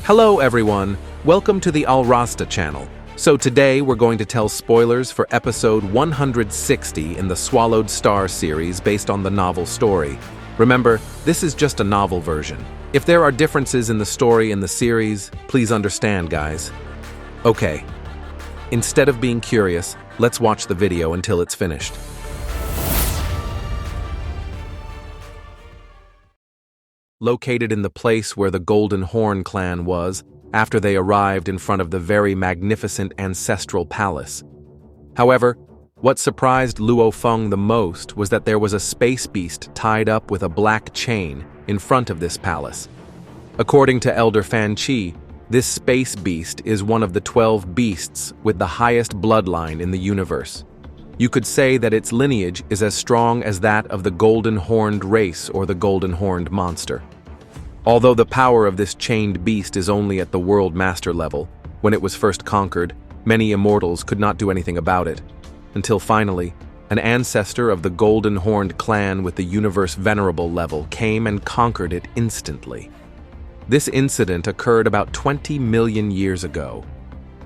Hello everyone, welcome to the Al Rasta channel. So today we're going to tell spoilers for episode 160 in the SwallowedStar series based on the novel story. Remember, this is just a novel version. If there are differences in the story in the series, please understand, guys. Okay, instead of being curious, let's watch the video until it's finished. Located in the place where the Golden Horn clan was, after they arrived in front of the very magnificent ancestral palace. However, what surprised Luo Feng the most was that there was a space beast tied up with a black chain in front of this palace. According to Elder Fan Chi, this space beast is one of the 12 beasts with the highest bloodline in the universe. You could say that its lineage is as strong as that of the golden-horned race or the golden-horned monster. Although the power of this chained beast is only at the world master level, when it was first conquered, many immortals could not do anything about it, until finally, an ancestor of the golden-horned clan with the universe venerable level came and conquered it instantly. This incident occurred about 20 million years ago.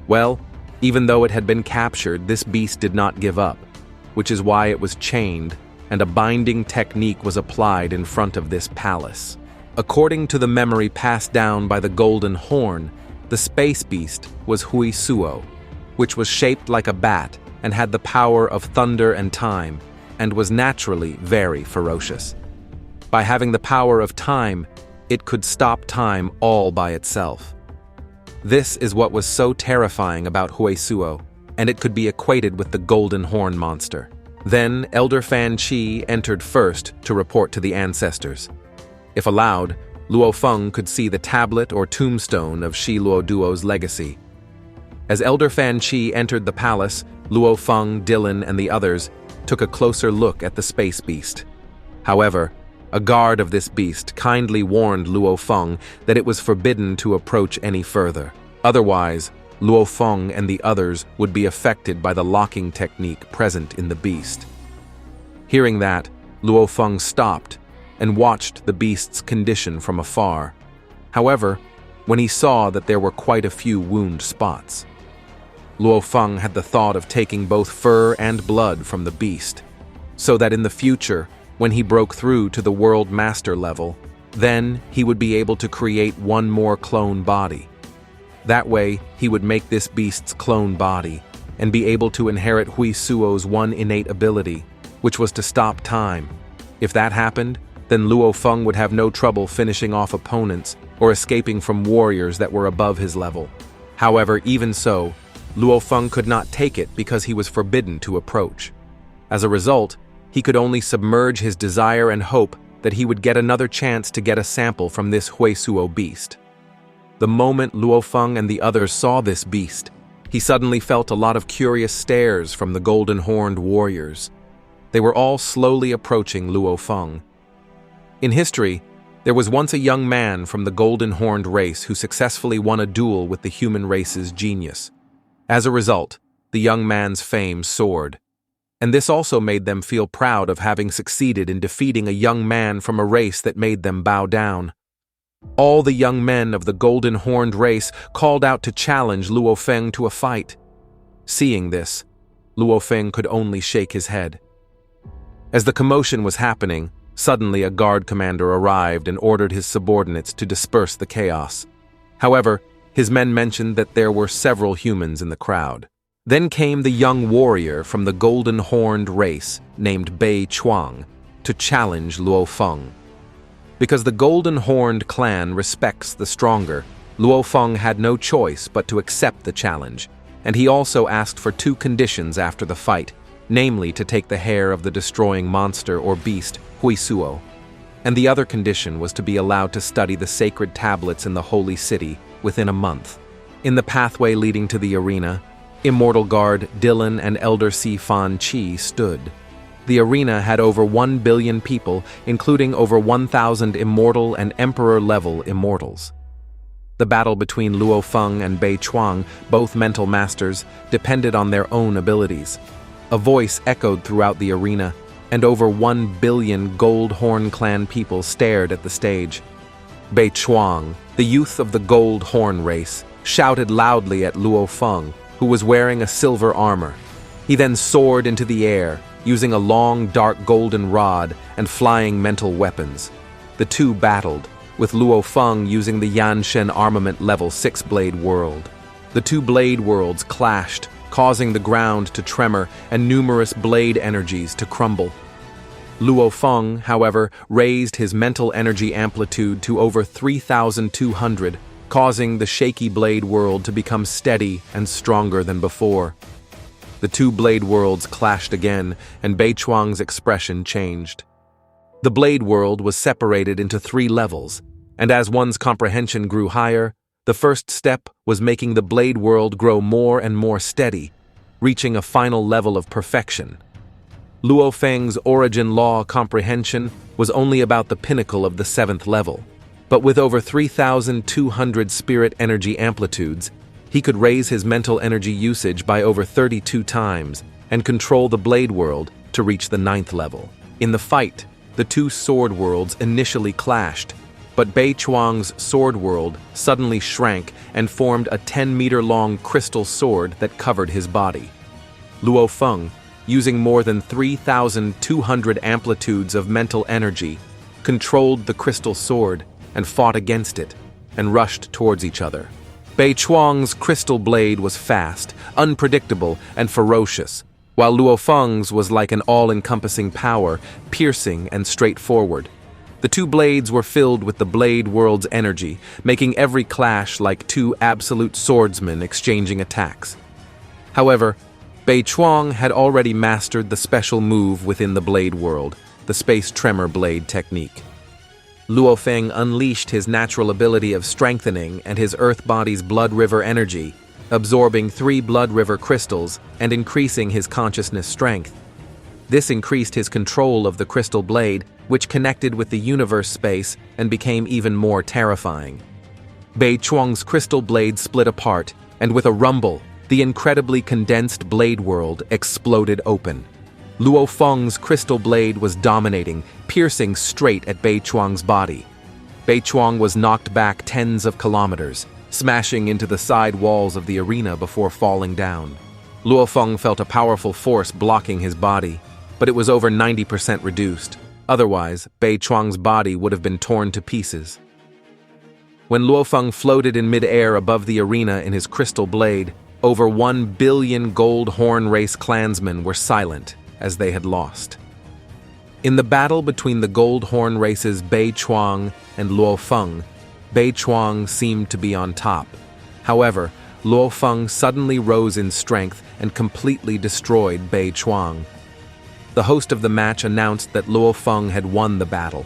Well, even though it had been captured, this beast did not give up, which is why it was chained, and a binding technique was applied in front of this palace. According to the memory passed down by the Golden Horn, the space beast was Huisuo, which was shaped like a bat and had the power of thunder and time, and was naturally very ferocious. By having the power of time, it could stop time all by itself. This is what was so terrifying about Huisuo, and it could be equated with the Golden Horn monster. Then Elder Fan Chi entered first to report to the ancestors. If allowed, Luo Feng could see the tablet or tombstone of Shi Luo Duo's legacy. As Elder Fan Chi entered the palace, Luo Feng, Dylan, and the others took a closer look at the space beast. However, a guard of this beast kindly warned Luo Feng that it was forbidden to approach any further. Otherwise, Luo Feng and the others would be affected by the locking technique present in the beast. Hearing that, Luo Feng stopped and watched the beast's condition from afar. However, when he saw that there were quite a few wound spots, Luo Feng had the thought of taking both fur and blood from the beast, so that in the future, when he broke through to the world master level, then he would be able to create one more clone body. That way, he would make this beast's clone body and be able to inherit Huisuo's one innate ability, which was to stop time. If that happened, then Luo Feng would have no trouble finishing off opponents or escaping from warriors that were above his level. However, even so, Luo Feng could not take it because he was forbidden to approach. As a result, he could only submerge his desire and hope that he would get another chance to get a sample from this Huisuo beast. The moment Luo Feng and the others saw this beast, he suddenly felt a lot of curious stares from the golden-horned warriors. They were all slowly approaching Luo Feng. In history, there was once a young man from the golden-horned race who successfully won a duel with the human race's genius. As a result, the young man's fame soared. And this also made them feel proud of having succeeded in defeating a young man from a race that made them bow down. All the young men of the golden-horned race called out to challenge Luo Feng to a fight. Seeing this, Luo Feng could only shake his head. As the commotion was happening, suddenly a guard commander arrived and ordered his subordinates to disperse the chaos. However, his men mentioned that there were several humans in the crowd. Then came the young warrior from the golden-horned race named Bei Chuang to challenge Luo Feng. Because the golden-horned clan respects the stronger, Luo Feng had no choice but to accept the challenge, and he also asked for 2 conditions after the fight, namely to take the hair of the destroying monster or beast, Huisuo, and the other condition was to be allowed to study the sacred tablets in the holy city within a month. In the pathway leading to the arena, Immortal Guard Dylan and Elder Si Fan Chi stood. The arena had over 1 billion people, including over 1,000 immortal and emperor-level immortals. The battle between Luo Feng and Bei Chuang, both mental masters, depended on their own abilities. A voice echoed throughout the arena, and over 1 billion Gold Horn Clan people stared at the stage. Bei Chuang, the The youth of the Gold Horn race shouted loudly at Luo Feng, who was wearing a silver armor. He then soared into the air, using a long, dark golden rod and flying mental weapons. The two battled, with Luo Feng using the Yanshen armament level 6 blade world. The two blade worlds clashed, causing the ground to tremor and numerous blade energies to crumble. Luo Feng, however, raised his mental energy amplitude to over 3,200, causing the shaky blade world to become steady and stronger than before. The two blade worlds clashed again, and Beichuang's expression changed. The blade world was separated into 3 levels, and as one's comprehension grew higher, the first step was making the blade world grow more and more steady, reaching a final level of perfection. Luo Feng's origin law comprehension was only about the pinnacle of the 7th level, but with over 3,200 spirit energy amplitudes, he could raise his mental energy usage by over 32 times and control the blade world to reach the 9th level. In the fight, the two sword worlds initially clashed, but Beichuang's sword world suddenly shrank and formed a 10-meter-long crystal sword that covered his body. Luo Feng, using more than 3,200 amplitudes of mental energy, controlled the crystal sword and fought against it, and rushed towards each other. Beichuang's crystal blade was fast, unpredictable, and ferocious, while Luo Feng's was like an all-encompassing power, piercing and straightforward. The two blades were filled with the blade world's energy, making every clash like two absolute swordsmen exchanging attacks. However, Beichuang had already mastered the special move within the blade world, the space tremor blade technique. Luo Feng unleashed his natural ability of strengthening and his earth body's blood river energy, absorbing 3 blood river crystals and increasing his consciousness strength. This increased his control of the crystal blade, which connected with the universe space and became even more terrifying. Beichuang's crystal blade split apart, and with a rumble, the incredibly condensed blade world exploded open. Luo Feng's crystal blade was dominating, piercing straight at Beichuang's body. Beichuang was knocked back tens of kilometers, smashing into the side walls of the arena before falling down. Luo Feng felt a powerful force blocking his body, but it was over 90% reduced. Otherwise, Beichuang's body would have been torn to pieces. When Luo Feng floated in mid-air above the arena in his crystal blade, over 1 billion Gold Horn race clansmen were silent, as they had lost. In the battle between the Gold Horn races Beichuang and Luo Feng, Beichuang seemed to be on top. However, Luo Feng suddenly rose in strength and completely destroyed Beichuang. The host of the match announced that Luo Feng had won the battle.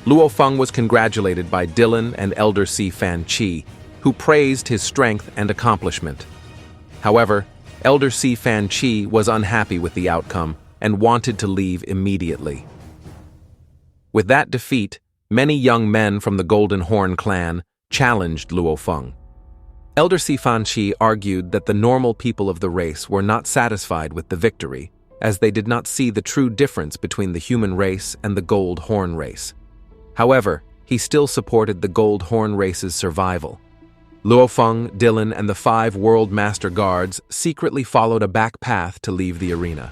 Luo Feng was congratulated by Dylan and Elder Si Fan Chi, who praised his strength and accomplishment. However, Elder Si Fan Chi was unhappy with the outcome and wanted to leave immediately. With that defeat, many young men from the Golden Horn clan challenged Luo Feng. Elder Si Fan Chi argued that the normal people of the race were not satisfied with the victory, as they did not see the true difference between the human race and the Gold Horn race. However, he still supported the Gold Horn race's survival. Luo Feng, Dylan, and the 5 World Master Guards secretly followed a back path to leave the arena,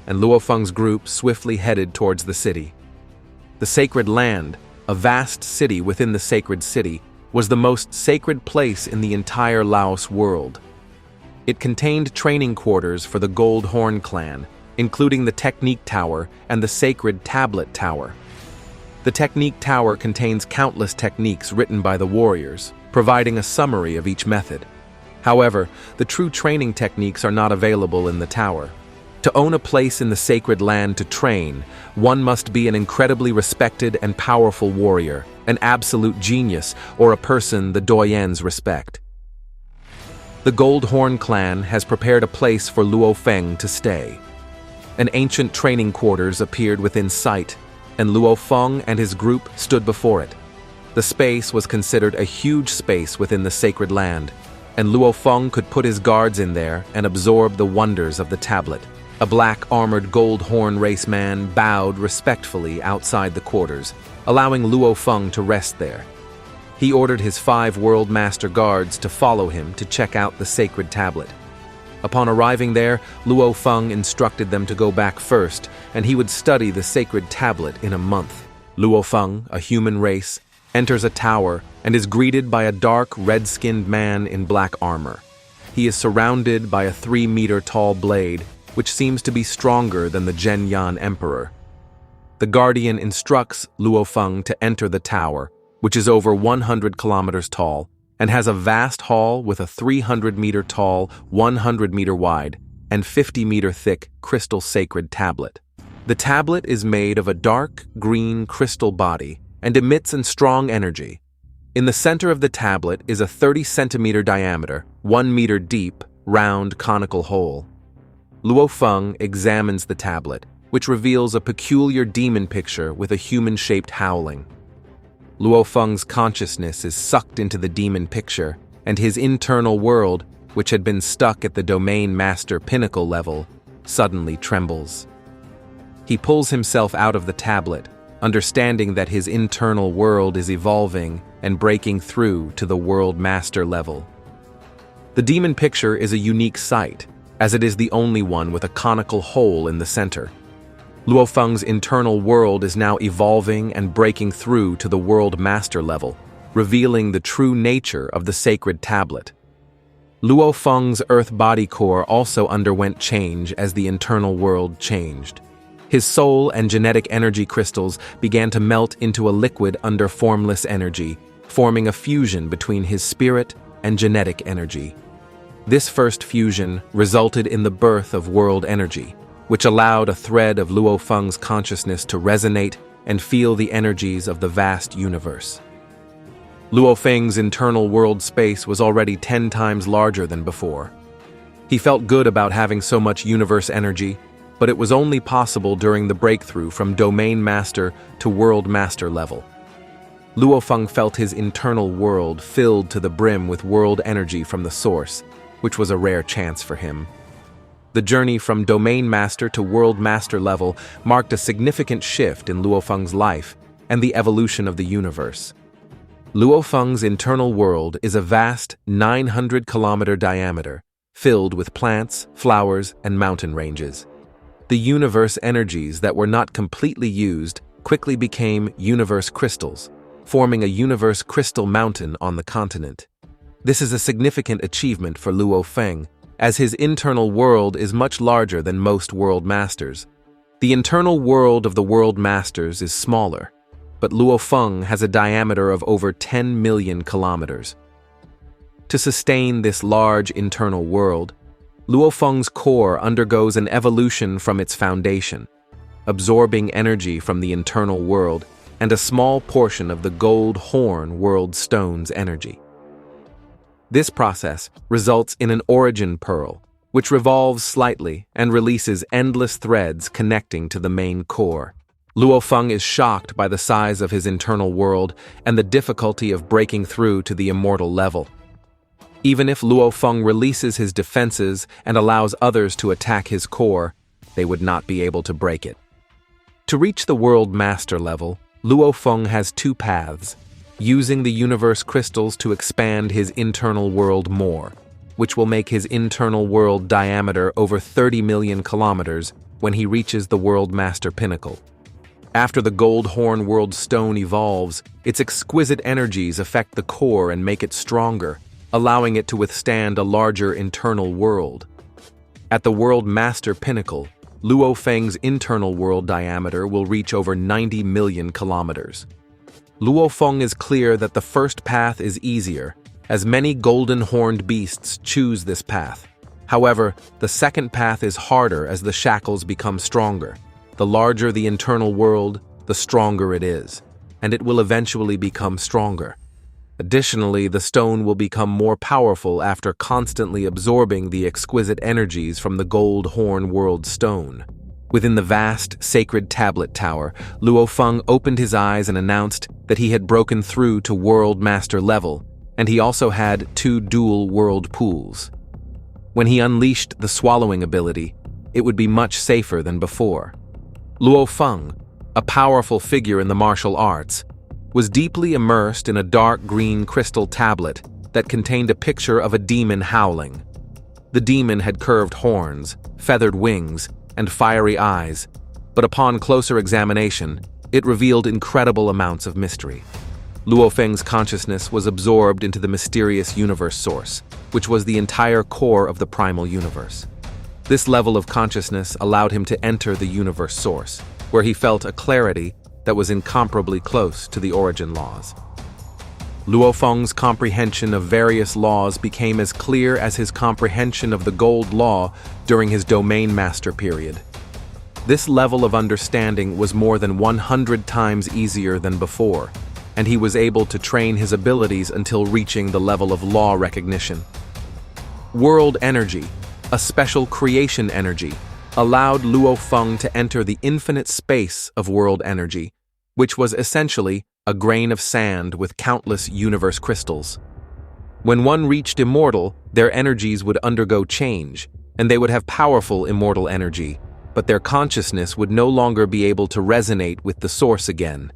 and Luo Feng's group swiftly headed towards the city. The Sacred Land, a vast city within the Sacred City, was the most sacred place in the entire Laos world. It contained training quarters for the Gold Horn clan, including the Technique Tower and the Sacred Tablet Tower. The Technique Tower contains countless techniques written by the warriors, providing a summary of each method. However, the true training techniques are not available in the tower. To own a place in the Sacred Land to train, one must be an incredibly respected and powerful warrior, an absolute genius, or a person the doyens respect. The Gold Horn clan has prepared a place for Luo Feng to stay. An ancient training quarters appeared within sight, and Luo Feng and his group stood before it. The space was considered a huge space within the Sacred Land, and Luo Feng could put his guards in there and absorb the wonders of the tablet. A black armored Gold Horn race man bowed respectfully outside the quarters, allowing Luo Feng to rest there. He ordered his 5 World Master Guards to follow him to check out the sacred tablet. Upon arriving there, Luo Feng instructed them to go back first, and he would study the sacred tablet in a month. Luo Feng, a human race, enters a tower and is greeted by a dark, red-skinned man in black armor. He is surrounded by a 3-meter-tall blade, which seems to be stronger than the Zhenyan Emperor. The Guardian instructs Luo Feng to enter the tower, which is over 100 kilometers tall, and has a vast hall with a 300-meter-tall, 100-meter-wide, and 50-meter-thick crystal sacred tablet. The tablet is made of a dark green crystal body and emits a strong energy. In the center of the tablet is a 30-centimeter diameter, 1 meter deep, round conical hole. Luo Feng examines the tablet, which reveals a peculiar demon picture with a human-shaped howling. Luo Feng's consciousness is sucked into the demon picture, and his internal world, which had been stuck at the Domain Master Pinnacle level, suddenly trembles. He pulls himself out of the tablet, understanding that his internal world is evolving and breaking through to the World Master level. The demon picture is a unique sight, as it is the only one with a conical hole in the center. Luo Feng's internal world is now evolving and breaking through to the World Master level, revealing the true nature of the sacred tablet. Luo Feng's Earth body core also underwent change as the internal world changed. His soul and genetic energy crystals began to melt into a liquid under formless energy, forming a fusion between his spirit and genetic energy. This first fusion resulted in the birth of world energy, which allowed a thread of Luo Feng's consciousness to resonate and feel the energies of the vast universe. Luo Feng's internal world space was already 10 times larger than before. He felt good about having so much universe energy, but it was only possible during the breakthrough from Domain Master to World Master level. Luo Feng felt his internal world filled to the brim with world energy from the source, which was a rare chance for him. The journey from Domain Master to World Master level marked a significant shift in Luo Feng's life and the evolution of the universe. Luo Feng's internal world is a vast 900-kilometer diameter, filled with plants, flowers, and mountain ranges. The universe energies that were not completely used quickly became universe crystals, forming a universe crystal mountain on the continent. This is a significant achievement for Luo Feng, as his internal world is much larger than most world masters. The internal world of the world masters is smaller, but Luo Feng has a diameter of over 10 million kilometers. To sustain this large internal world, Luo Feng's core undergoes an evolution from its foundation, absorbing energy from the internal world and a small portion of the gold horn world stone's energy. This process results in an origin pearl, which revolves slightly and releases endless threads connecting to the main core. Luo Feng is shocked by the size of his internal world and the difficulty of breaking through to the immortal level. Even if Luo Feng releases his defenses and allows others to attack his core, they would not be able to break it. To reach the World Master level, Luo Feng has 2 paths, using the universe crystals to expand his internal world more, which will make his internal world diameter over 30 million kilometers when he reaches the World Master Pinnacle. After the gold horn world stone evolves, its exquisite energies affect the core and make it stronger, allowing it to withstand a larger internal world. At the World Master Pinnacle, Luo Feng's internal world diameter will reach over 90 million kilometers. Luo Feng is clear that the first path is easier, as many golden horned beasts choose this path. However, the second path is harder as the shackles become stronger. The larger the internal world, the stronger it is, and it will eventually become stronger. Additionally, the stone will become more powerful after constantly absorbing the exquisite energies from the gold horn world stone. Within the vast, sacred tablet tower, Luo Feng opened his eyes and announced that he had broken through to World Master level, and he also had 2 dual world pools. When he unleashed the swallowing ability, it would be much safer than before. Luo Feng, a powerful figure in the martial arts, was deeply immersed in a dark green crystal tablet that contained a picture of a demon howling. The demon had curved horns, feathered wings, and fiery eyes, but upon closer examination, it revealed incredible amounts of mystery. Luo Feng's consciousness was absorbed into the mysterious universe source, which was the entire core of the primal universe. This level of consciousness allowed him to enter the universe source, where he felt a clarity that was incomparably close to the origin laws. Luo Feng's comprehension of various laws became as clear as his comprehension of the Gold Law during his Domain Master period. This level of understanding was more than 100 times easier than before, and he was able to train his abilities until reaching the level of law recognition. World Energy, a special creation energy, allowed Luo Feng to enter the infinite space of world energy, which was essentially a grain of sand with countless universe crystals. When one reached immortal, their energies would undergo change, and they would have powerful immortal energy, but their consciousness would no longer be able to resonate with the source again.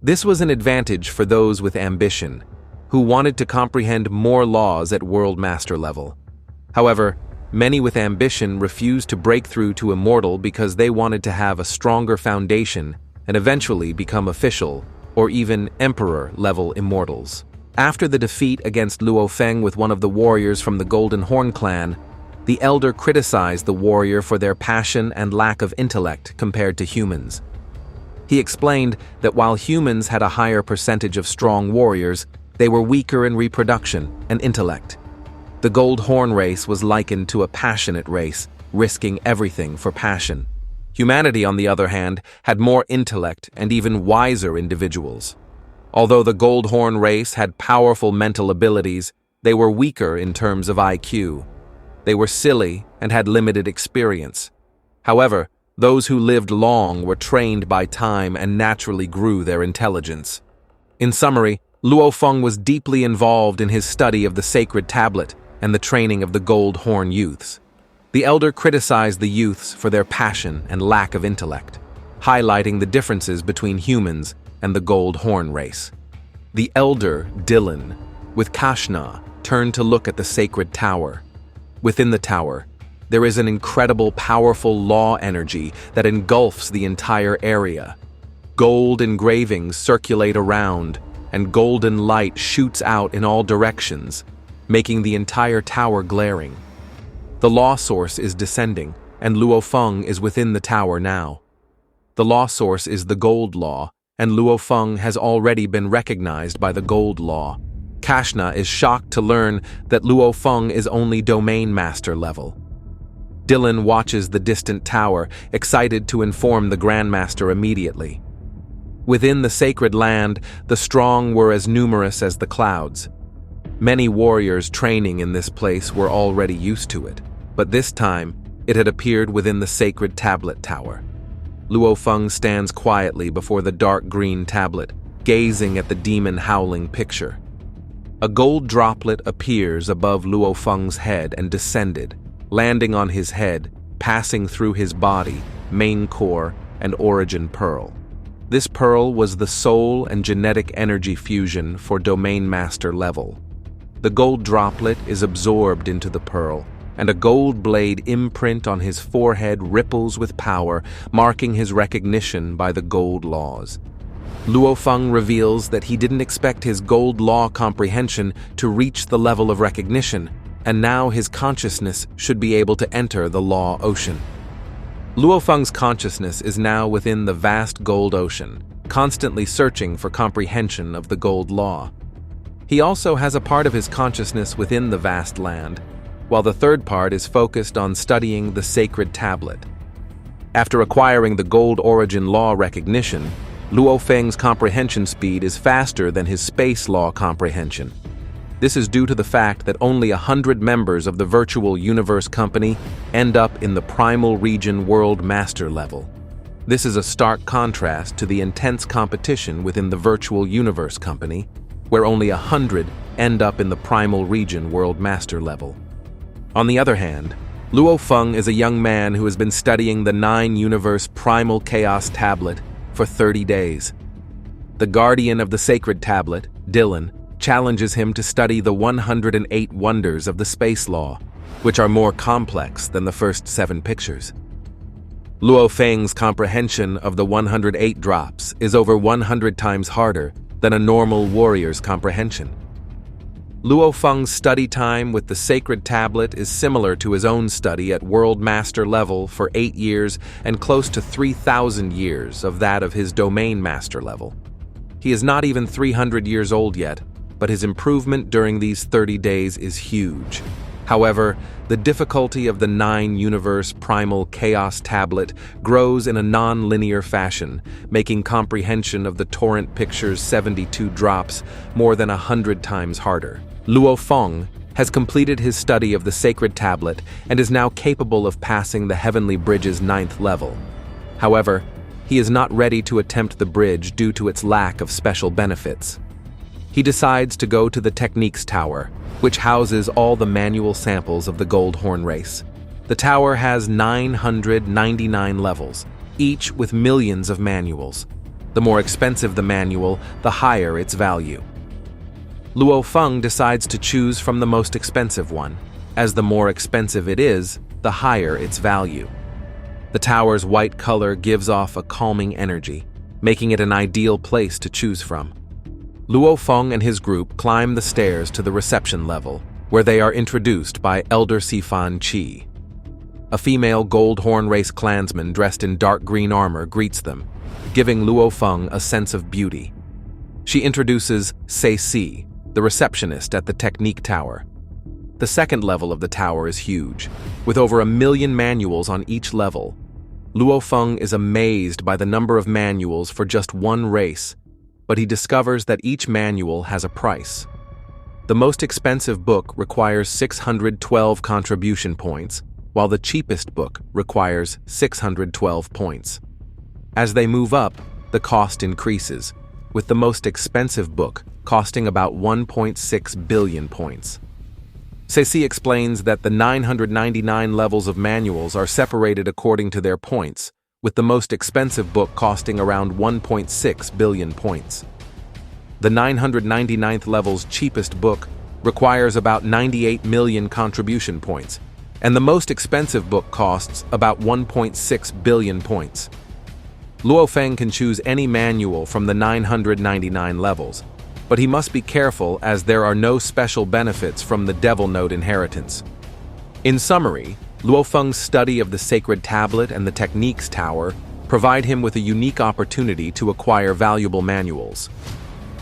This was an advantage for those with ambition, who wanted to comprehend more laws at World Master level. However, many with ambition refused to break through to immortal because they wanted to have a stronger foundation and eventually become official or even emperor-level immortals. After the defeat against Luo Feng with one of the warriors from the Golden Horn clan, the elder criticized the warrior for their passion and lack of intellect compared to humans. He explained that while humans had a higher percentage of strong warriors, they were weaker in reproduction and intellect. The Gold Horn race was likened to a passionate race, risking everything for passion. Humanity, on the other hand, had more intellect and even wiser individuals. Although the Gold Horn race had powerful mental abilities, they were weaker in terms of IQ. They were silly and had limited experience. However, those who lived long were trained by time and naturally grew their intelligence. In summary, Luo Feng was deeply involved in his study of the sacred tablet and the training of the Gold Horn youths. The elder criticized the youths for their passion and lack of intellect, highlighting the differences between humans and the Gold Horn race. The elder, Dylan, with Kashna, turned to look at the sacred tower. Within the tower, there is an incredible, powerful law energy that engulfs the entire area. Gold engravings circulate around, and golden light shoots out in all directions, making the entire tower glaring. The law source is descending, and Luo Feng is within the tower now. The law source is the Gold Law, and Luo Feng has already been recognized by the Gold Law. Kashna is shocked to learn that Luo Feng is only Domain Master level. Dylan watches the distant tower, excited to inform the Grandmaster immediately. Within the sacred land, the strong were as numerous as the clouds. Many warriors training in this place were already used to it, but this time, it had appeared within the sacred tablet tower. Luo Feng stands quietly before the dark green tablet, gazing at the demon howling picture. A gold droplet appears above Luo Feng's head and descended, landing on his head, passing through his body, main core, and origin pearl. This pearl was the soul and genetic energy fusion for Domain Master level. The gold droplet is absorbed into the pearl, and a gold blade imprint on his forehead ripples with power, marking his recognition by the gold laws. Luo Feng reveals that he didn't expect his gold law comprehension to reach the level of recognition, and now his consciousness should be able to enter the law ocean. Luo Feng's consciousness is now within the vast gold ocean, constantly searching for comprehension of the gold law. He also has a part of his consciousness within the vast land, while the third part is focused on studying the sacred tablet. After acquiring the gold origin law recognition, Luo Feng's comprehension speed is faster than his space law comprehension. This is due to the fact that only 100 members of the Virtual Universe Company end up in the Primal Region World Master level. This is a stark contrast to the intense competition within the Virtual Universe Company, where only 100 end up in the Primal Region World Master level. On the other hand, Luo Feng is a young man who has been studying the 9-universe Primal Chaos Tablet for 30 days. The guardian of the sacred tablet, Dylan, challenges him to study the 108 wonders of the space law, which are more complex than the first 7 pictures. Luo Feng's comprehension of the 108 drops is over 100 times harder than a normal warrior's comprehension. Luo Feng's study time with the sacred tablet is similar to his own study at World Master level for 8 years and close to 3,000 years of that of his Domain Master level. He is not even 300 years old yet, but his improvement during these 30 days is huge. However, the difficulty of the 9-universe primal chaos tablet grows in a non-linear fashion, making comprehension of the torrent picture's 72 drops more than 100 times harder. Luo Feng has completed his study of the sacred tablet and is now capable of passing the Heavenly Bridge's 9th level. However, he is not ready to attempt the bridge due to its lack of special benefits. He decides to go to the Techniques Tower, which houses all the manual samples of the Gold Horn race. The tower has 999 levels, each with millions of manuals. The more expensive the manual, the higher its value. Luo Feng decides to choose from the most expensive one, as the more expensive it is, the higher its value. The tower's white color gives off a calming energy, making it an ideal place to choose from. Luo Feng and his group climb the stairs to the reception level, where they are introduced by Elder Sifan Qi. A female Gold Horn race clansman dressed in dark green armor greets them, giving Luo Feng a sense of beauty. She introduces Seris, the receptionist at the Technique Tower. The second level of the tower is huge, with over 1 million manuals on each level. Luo Feng is amazed by the number of manuals for just one race, but he discovers that each manual has a price. The most expensive book requires 612 contribution points, while the cheapest book requires 612 points. As they move up, the cost increases, with the most expensive book costing about 1.6 billion points. Seris explains that the 999 levels of manuals are separated according to their points, with the most expensive book costing around 1.6 billion points. The 999th level's cheapest book requires about 98 million contribution points, and the most expensive book costs about 1.6 billion points. Luo Feng can choose any manual from the 999 levels, but he must be careful as there are no special benefits from the Devil Note inheritance. In summary, Luo Feng's study of the Sacred Tablet and the Techniques Tower provide him with a unique opportunity to acquire valuable manuals.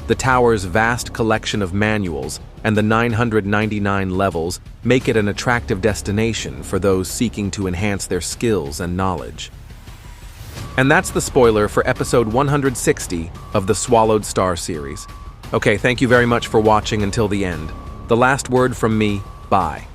The tower's vast collection of manuals and the 999 levels make it an attractive destination for those seeking to enhance their skills and knowledge. And that's the spoiler for episode 160 of the SwallowedStar series. Okay, thank you very much for watching until the end. The last word from me, bye.